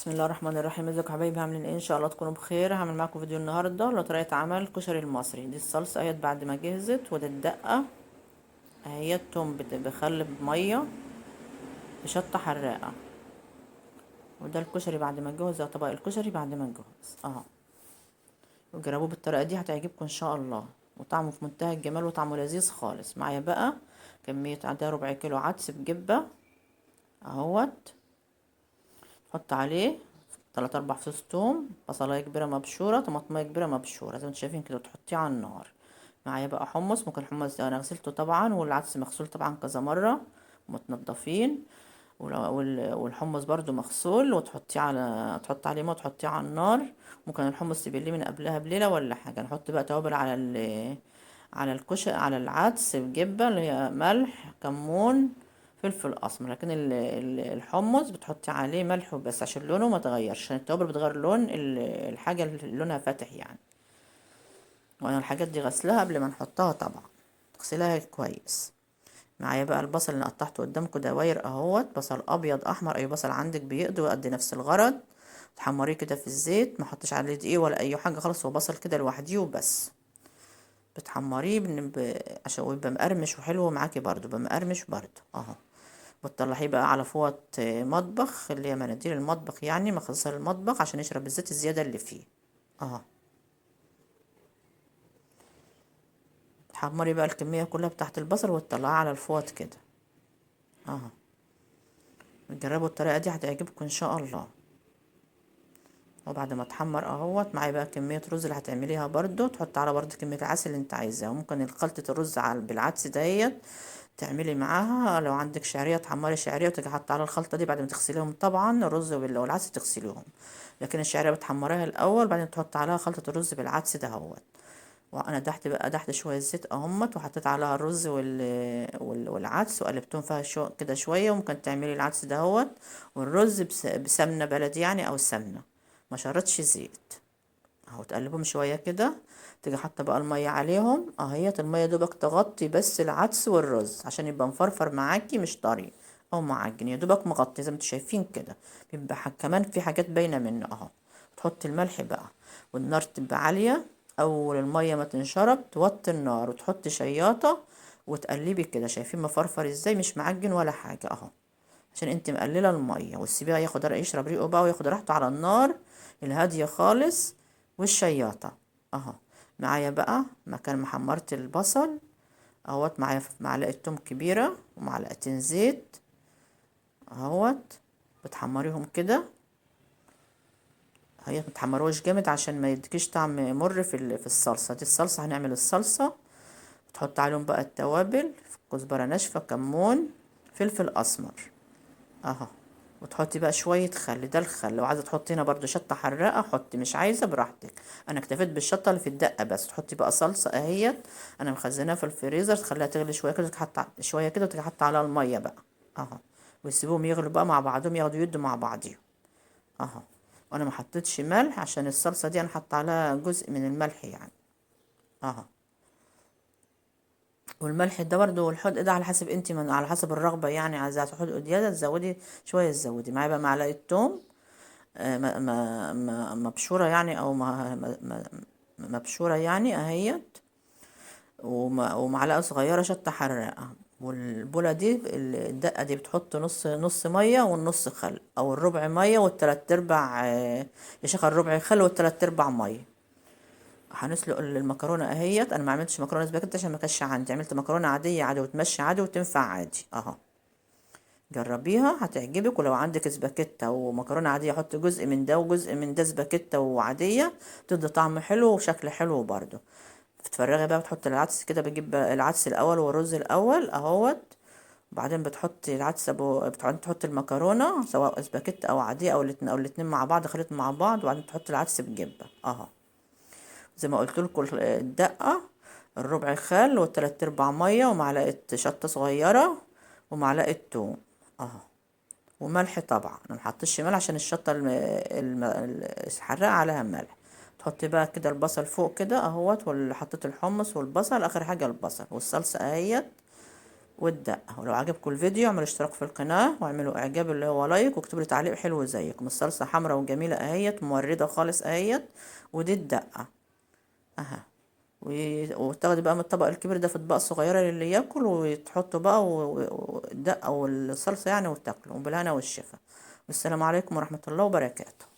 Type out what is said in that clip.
بسم الله الرحمن الرحيم. ازيكم يا حبايبي؟ عاملين ايه؟ ان شاء الله تكونوا بخير. هعمل معاكم فيديو النهارده لطريقه عمل الكشري المصري. دي الصلصه اهيت بعد ما جهزت، ودي الدقه اهيت توم بخل بميه بشطه حراقه، وده الكشري بعد ما جهز. طبق الكشري بعد ما جهز اهو. وجربوه بالطريقه دي هتعجبكم ان شاء الله، وطعمه في منتهى الجمال وطعمه لذيذ خالص. معايا بقى كميه عندها ربع كيلو عدس بجبه اهوت. حط عليه 3 4 فصوص توم، بصلايه كبيره مبشوره، طماطميه كبيره مبشوره زي ما انتم شايفين كده، وتحطيه على النار. معايا بقى حمص، ممكن الحمص انا غسلته طبعا، والعدس مغسول طبعا كذا مره ومتنضفين، والحمص برضو مغسول، تحط عليه ماء وتحطيه على النار. ممكن الحمص تبليه من قبلها بليله ولا حاجه. نحط بقى توابل على الكشري، على العدس بجبه، اللي هي ملح، كمون، فلفل اسمر. لكن الحمص بتحطي عليه ملح وبس عشان لونه ما تغيرش، عشان التوابل بتغير لون الحاجه اللي لونها فاتح يعني. وانا الحاجات دي غسلها قبل ما نحطها طبعا، تغسلها كويس. معايا بقى البصل اللي قطعته قدامكم دواير اهوت، بصل ابيض احمر، اي بصل عندك بيقضي ويقضي نفس الغرض. تحمريه كده في الزيت، ما حطش عليه دقيق ولا اي حاجه خالص، هو بصل كده لوحديه وبس. بتحمريه عشان يبقى مقرمش وحلو معاكي برضو، يبقى مقرمش برضو اهو. بتطلعيه بقى على فوط مطبخ، اللي هي مناديل المطبخ يعني، مخصصة للمطبخ عشان يشرب الزيت الزيادة اللي فيه اهو. تحمري بقى الكمية كلها بتاعت البصل وتطلعيها على الفوط كده اهو. جربوا الطريقة دي هتعجبكم ان شاء الله. وبعد ما تحمر اهوت، معايا بقى كمية رز اللي هتعمليها برضو، تحط على برضو كمية العدس اللي انت عايزاها. ممكن خلطة الرز بالعدس دهيت تعملي معاها، لو عندك شعرية تحمري شعرية وتيجي حاطة على الخلطة دي بعد ما تغسليهم طبعا، الرز والعدس تغسليهم. لكن الشعرية بتحمريها الاول، بعدين تحط عليها خلطة الرز بالعدس دهوت. وانا دحت شويه زيت اهمت، وحطيت عليها الرز والعدس، وقلبتهم فيها كده شويه. وممكن تعملي العدس دهوت والرز بسمنه بلدي يعني، او سمنه ما شرطش زيت اهو. تقلبهم شويه كده، تيجي حاطه بقى الميه عليهم اهيت. الميه دوبك تغطي بس العدس والرز عشان يبقى مفرفر معاكي، مش طري او معجن، يا دوبك مغطي زي ما انتوا شايفين كده. بيبقى كمان في حاجات باينه منه اهو. تحطي الملح بقى، والنار تبقى عاليه. اول الميه ما تنشرب توطي النار وتحطي شياطه وتقلبي كده. شايفين مفرفر ازاي؟ مش معجن ولا حاجه اهو، عشان انت مقلله الميه. وتسيبيها يشرب ريقه بقى وياخد راحته على النار الهاديه خالص والشياطه اهو. معايا بقى مكان ما حمرت البصل اهوت، معايا معلقه توم كبيره ومعلقتين زيت اهوت. بتحمريهم كده هي، متحمروش جامد عشان ما يديكيش طعم مر في الصلصه دي. الصلصه هنعمل الصلصه، تحط عليهم بقى التوابل، كزبره ناشفه، كمون، فلفل اسمر اهو. وتحطي بقى شويه خل، ده الخل. لو عايزه تحطي هنا برضو شطه حراقه حطي، مش عايزه براحتك. انا اكتفيت بالشطه اللي في الدقه بس. تحطي بقى صلصه اهيت، انا مخزناها في الفريزر، تخليها تغلي شويه كده، تحط شويه كده وتيجي حاطه عليها الميه بقى اهو. ويسيبوهم يغلوا بقى مع بعضهم، ياخدوا يدوا مع بعضهم اهو. وانا ما حطيتش ملح عشان الصلصه دي انا حاطه عليها جزء من الملح يعني اهو. والملح ده برضه والحدق ده على حسب انت، من على حسب الرغبه يعني، عايزه تحطي زياده تزودي شويه تزودي. معايا بقى معلقه توم مبشورة يعني، او مبشورة يعني اهيت. ومعلقة صغيرة شطة حراقة. والبولة دي الدقة دي بتحط نص مية والنص خل، او الربع مية والتلات ارباع يا شيخة، الربع خل والتلات ارباع مية. هنسلق المكرونة اهيت. انا ما عملتش مكرونة سباكيت عشان ما كانش عندي، عملت مكرونة عادية عادي وتمشي عادي وتنفع عادي اهو. جربيها هتعجبك. ولو عندك سباكيتا ومكرونه عاديه حط جزء من ده وجزء من ده، سباكيتا وعاديه تدي طعم حلو وشكل حلو برضو. بتفرغي بقى، بتحطي العدس كده، بجيب العدس الاول والرز الاول اهوت. وبعدين بتحطي العدس بتقعدي تحطي المكرونه سواء سباكيتا او عاديه او الاتنين مع بعض، خليط مع بعض. وبعدين تحطي العدس بجبه اهو. زي ما قلت لكم الدقه الربع خل والتلات ارباع ميه ومعلقه شطه صغيره ومعلقه توم اهو. وملح طبعا، انا محطش ملح عشان الشطه الحراقه عليها ملح. تحطي بقى كده البصل فوق كده اهوت، واللي حطيت الحمص والبصل اخر حاجه البصل والصلصه اهيت. والدقة. ولو عجبكم الفيديو اعملوا اشتراك في القناة واعملوا اعجاب اللي هو لايك، واكتبوا لي تعليق حلو زيكم. الصلصة حمرا وجميلة اهيت، موردة خالص اهيت. ودي الدقة اها. وتاخدي بقى من الطبق الكبير ده في اطباق صغيرة للي ياكل، وتحطوا بقى الدقة والصلصة يعني، وتاكلوا. وبالهنا والشفا. والسلام عليكم ورحمة الله وبركاته.